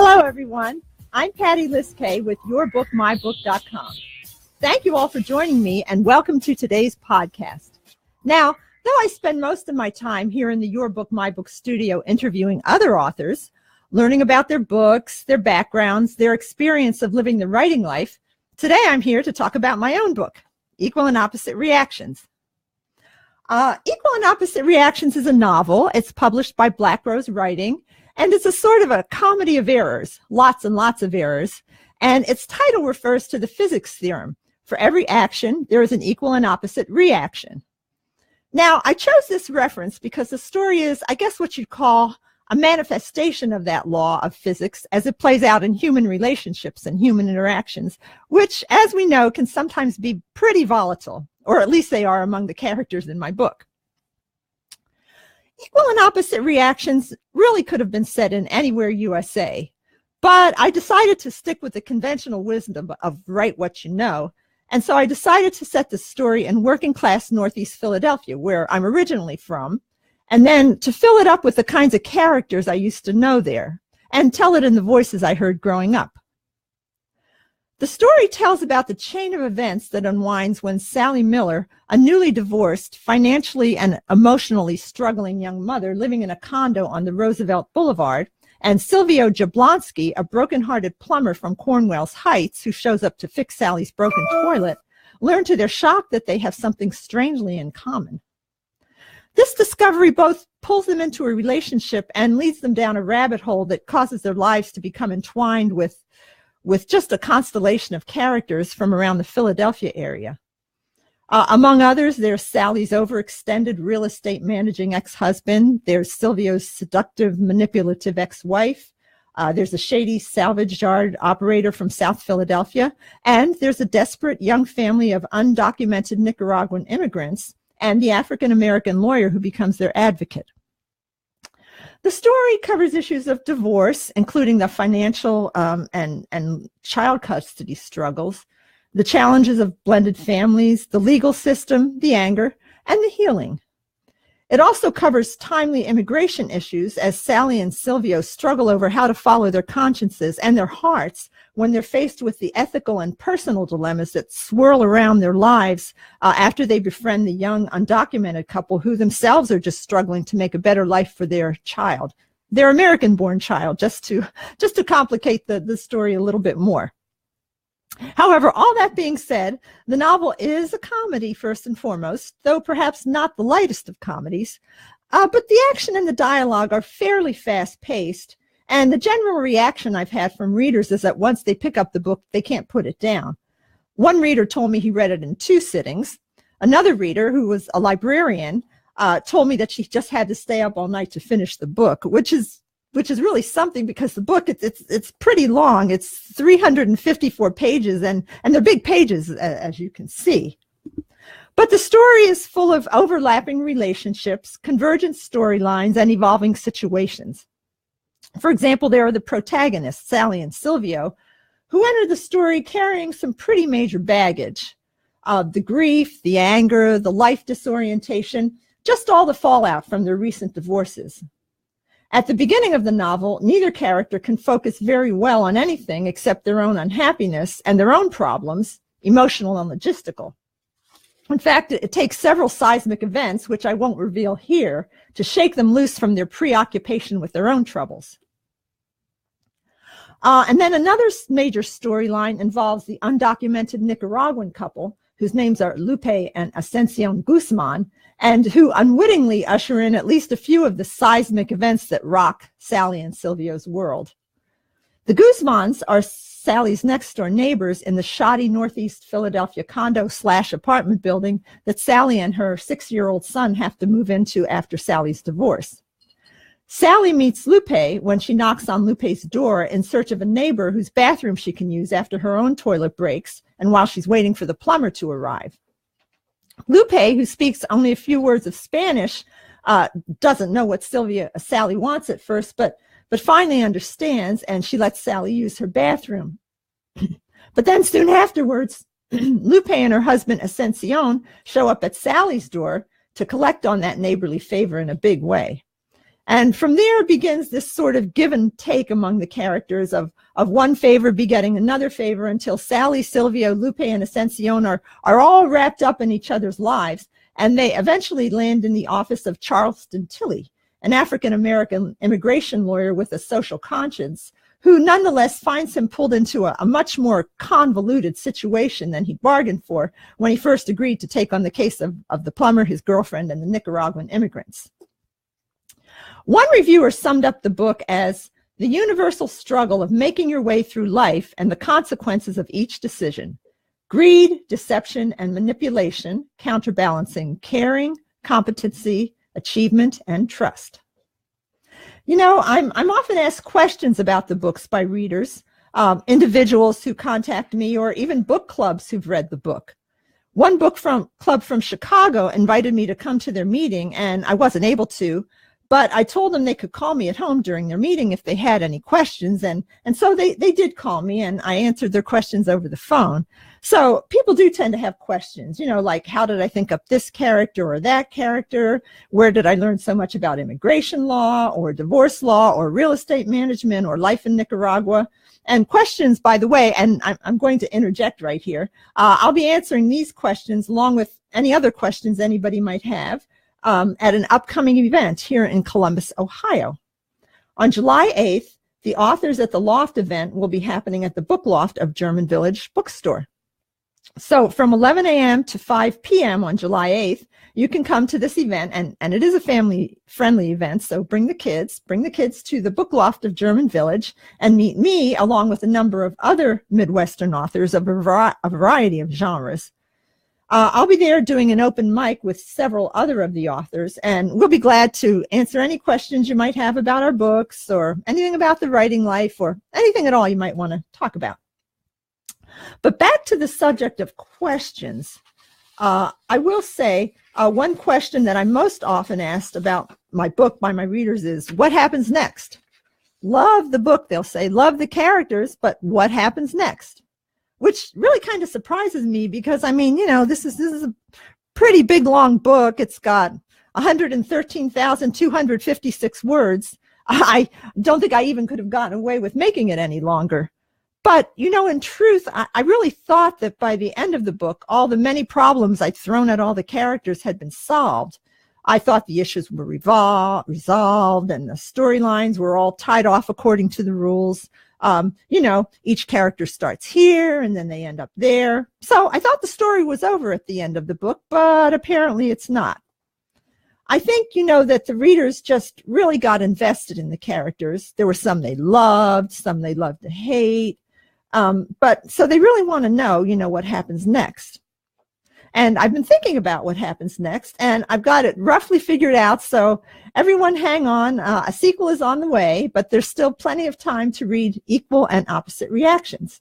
Hello, everyone. I'm Patti Liszkay with YourBookMyBook.com. Thank you all for joining me, and welcome to today's podcast. Now, though I spend most of my time here in the Your Book, My Book studio interviewing other authors, learning about their books, their backgrounds, their experience of living the writing life, today I'm here to talk about my own book, Equal and Opposite Reactions. Equal and Opposite Reactions is a novel. It's published by Black Rose Writing, and it's a sort of a comedy of errors, lots and lots of errors. And its title refers to the physics theorem. For every action, there is an equal and opposite reaction. Now, I chose this reference because the story is, I guess, what you'd call a manifestation of that law of physics as it plays out in human relationships and human interactions, which, as we know, can sometimes be pretty volatile, or at least they are among the characters in my book. Equal and opposite reactions really could have been set in anywhere USA, but I decided to stick with the conventional wisdom of write what you know, and so I decided to set the story in working-class Northeast Philadelphia, where I'm originally from, and then to fill it up with the kinds of characters I used to know there, and tell it in the voices I heard growing up. The story tells about the chain of events that unwinds when Sally Miller, a newly divorced, financially and emotionally struggling young mother living in a condo on the Roosevelt Boulevard, and Silvio Jablonski, a broken-hearted plumber from Cornwallis Heights who shows up to fix Sally's broken toilet, learn to their shock that they have something strangely in common. This discovery both pulls them into a relationship and leads them down a rabbit hole that causes their lives to become entwined with just a constellation of characters from around the Philadelphia area. Among others, there's Sally's overextended real estate managing ex-husband. There's Silvio's seductive, manipulative ex-wife. There's a shady salvage yard operator from South Philadelphia. And there's a desperate young family of undocumented Nicaraguan immigrants and the African-American lawyer who becomes their advocate. The story covers issues of divorce, including the financial and child custody struggles, the challenges of blended families, the legal system, the anger, and the healing. It also covers timely immigration issues as Sally and Silvio struggle over how to follow their consciences and their hearts when they're faced with the ethical and personal dilemmas that swirl around their lives after they befriend the young undocumented couple who themselves are just struggling to make a better life for their child, their American-born child, just to complicate the story a little bit more. However, all that being said, the novel is a comedy first and foremost, though perhaps not the lightest of comedies, but the action and the dialogue are fairly fast-paced, and the general reaction I've had from readers is that once they pick up the book, they can't put it down. One reader told me he read it in 2 sittings. Another reader, who was a librarian, told me that she just had to stay up all night to finish the book, which is really something because the book, it's pretty long. It's 354 pages, and they're big pages, as you can see. But the story is full of overlapping relationships, convergent storylines, and evolving situations. For example, there are the protagonists, Sally and Silvio, who enter the story carrying some pretty major baggage. The grief, the anger, the life disorientation, just all the fallout from their recent divorces. At the beginning of the novel, neither character can focus very well on anything except their own unhappiness and their own problems, emotional and logistical. In fact, it takes several seismic events, which I won't reveal here, to shake them loose from their preoccupation with their own troubles. And then another major storyline involves the undocumented Nicaraguan couple, whose names are Lupe and Ascension Guzman, and who unwittingly usher in at least a few of the seismic events that rock Sally and Silvio's world. The Guzmans are Sally's next-door neighbors in the shoddy Northeast Philadelphia condo/apartment building that Sally and her 6-year-old son have to move into after Sally's divorce. Sally meets Lupe when she knocks on Lupe's door in search of a neighbor whose bathroom she can use after her own toilet breaks and while she's waiting for the plumber to arrive. Lupe, who speaks only a few words of Spanish, doesn't know what Sally wants at first, but finally understands, and she lets Sally use her bathroom. But then soon afterwards, Lupe and her husband Ascension show up at Sally's door to collect on that neighborly favor in a big way. And from there begins this sort of give and take among the characters of one favor begetting another favor until Sally, Silvio, Lupe, and Ascension are all wrapped up in each other's lives. And they eventually land in the office of Charleston Tilley, an African-American immigration lawyer with a social conscience, who nonetheless finds him pulled into a much more convoluted situation than he bargained for when he first agreed to take on the case of the plumber, his girlfriend, and the Nicaraguan immigrants. One reviewer summed up the book as the universal struggle of making your way through life and the consequences of each decision. Greed, deception, and manipulation counterbalancing caring, competency, achievement, and trust. You know, I'm often asked questions about the books by readers, individuals who contact me, or even book clubs who've read the book. One book club from Chicago invited me to come to their meeting, and I wasn't able to, but I told them they could call me at home during their meeting if they had any questions, and so they did call me, and I answered their questions over the phone. So people do tend to have questions, you know, like, how did I think up this character or that character? Where did I learn so much about immigration law or divorce law or real estate management or life in Nicaragua? And questions, by the way, and I'm going to interject right here, I'll be answering these questions along with any other questions anybody might have at an upcoming event here in Columbus, Ohio. On July 8th, the Authors at the Loft event will be happening at the Book Loft of German Village Bookstore. So from 11 a.m. to 5 p.m. on July 8th, you can come to this event, and it is a family-friendly event, so bring the kids to the Book Loft of German Village and meet me along with a number of other Midwestern authors of a variety of genres. I'll be there doing an open mic with several other of the authors, and we'll be glad to answer any questions you might have about our books or anything about the writing life or anything at all you might want to talk about. But back to the subject of questions, I will say one question that I'm most often asked about my book by my readers is, what happens next? Love the book, they'll say, love the characters, but what happens next? Which really kind of surprises me because, I mean, you know, this is a pretty big, long book. It's got 113,256 words. I don't think I even could have gotten away with making it any longer. But, you know, in truth, I really thought that by the end of the book, all the many problems I'd thrown at all the characters had been solved. I thought the issues were resolved and the storylines were all tied off according to the rules. You know, each character starts here and then they end up there. So I thought the story was over at the end of the book, but apparently it's not. I think, you know, that the readers just really got invested in the characters. There were some they loved, some they loved to hate. But so they really want to know, you know, what happens next. And I've been thinking about what happens next, and I've got it roughly figured out. So everyone hang on. A sequel is on the way, but there's still plenty of time to read Equal and Opposite Reactions,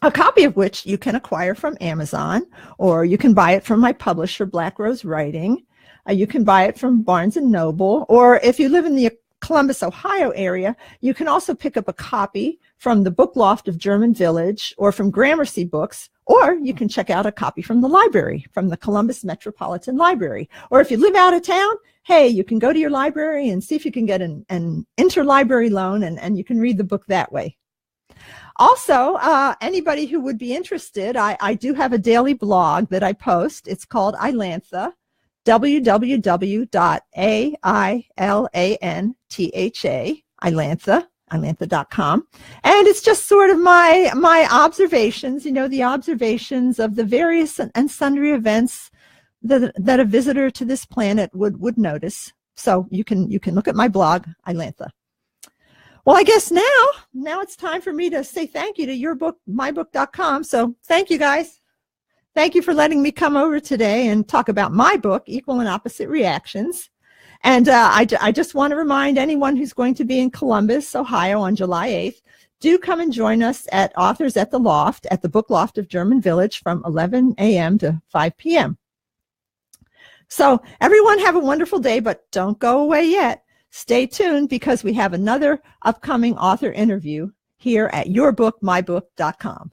a copy of which you can acquire from Amazon, or you can buy it from my publisher, Black Rose Writing. You can buy it from Barnes & Noble, or if you live in the Columbus, Ohio area, you can also pick up a copy from the Book Loft of German Village or from Gramercy Books, or you can check out a copy from the library, from the Columbus Metropolitan Library. Or if you live out of town, hey, you can go to your library and see if you can get an interlibrary loan, and you can read the book that way. Also, anybody who would be interested, I do have a daily blog that I post. It's called Ailantha, Ailantha.com. And it's just sort of my observations, you know, the observations of the various and sundry events that a visitor to this planet would notice. So you can look at my blog, Ailantha. Well, I guess now it's time for me to say thank you to your book, mybook.com. So thank you, guys. Thank you for letting me come over today and talk about my book, Equal and Opposite Reactions. And I just want to remind anyone who's going to be in Columbus, Ohio on July 8th, do come and join us at Authors at the Loft, at the Book Loft of German Village from 11 a.m. to 5 p.m. So everyone have a wonderful day, but don't go away yet. Stay tuned because we have another upcoming author interview here at yourbookmybook.com.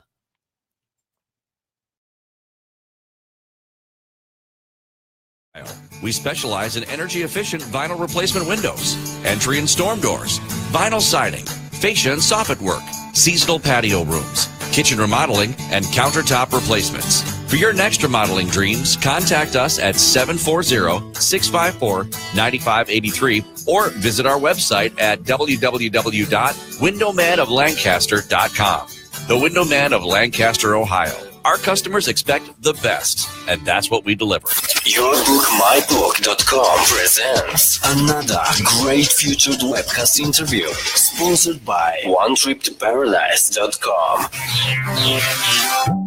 We specialize in energy-efficient vinyl replacement windows, entry and storm doors, vinyl siding, fascia and soffit work, seasonal patio rooms, kitchen remodeling, and countertop replacements. For your next remodeling dreams, contact us at 740-654-9583 or visit our website at www.windowmanoflancaster.com. The Window Man of Lancaster, Ohio. Our customers expect the best, and that's what we deliver. YourBookMyBook.com presents another great featured webcast interview, sponsored by OneTripToParadise.com.